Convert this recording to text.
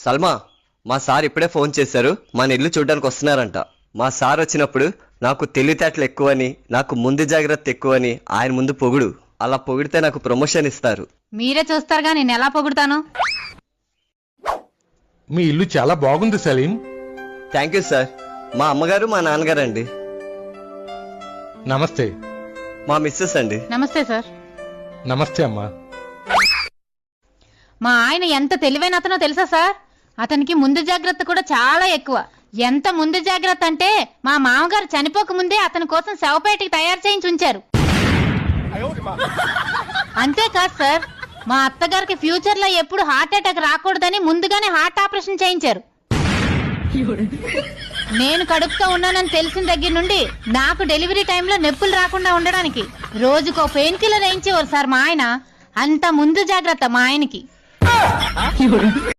సల్మా, మా సార్ ఇప్పుడే ఫోన్ చేశారు. మన ఇల్లు చూడడానికి వస్తున్నారంట. మా సార్ వచ్చినప్పుడు నాకు తెలివితేటలు ఎక్కువని, నాకు ముందు జాగ్రత్త ఎక్కువని ఆయన ముందు పొగుడు. అలా పొగిడితే నాకు ప్రమోషన్ ఇస్తారు. మీరే చూస్తారుగా నేను ఎలా పొగుడుతాను. మీ ఇల్లు చాలా బాగుంది సలీం. Thank you sir. మా అమ్మగారు మా నాన్నగారు అండి. నమస్తే. మా మిస్సెస్ అండి. నమస్తే సార్. నమస్తే అమ్మా. మా ఆయన ఎంత తెలివైన అతనో తెలుసా సార్? అతనికి ముందు జాగ్రత్త కూడా చాలా ఎక్కువ. ఎంత ముందు జాగ్రత్త అంటే మా మామగారు చనిపోక ముందే అతని కోసం శవపేటికి తయారు చేయించి ఉంచారు. అంతేకాదు సార్, మా అత్తగారికి ఫ్యూచర్ లో ఎప్పుడు హార్ట్ అటాక్ రాకూడదని ముందుగానే హార్ట్ ఆపరేషన్ చేయించారు. నేను కడుపుతో ఉన్నానని తెలిసిన దగ్గర నుండి నాకు డెలివరీ టైంలో నొప్పులు రాకుండా ఉండడానికి రోజుకో పెయిన్ కిల్లర్ వేయించేవారు సార్ మా ఆయన. అంత ముందు జాగ్రత్త మా ఆయనకి.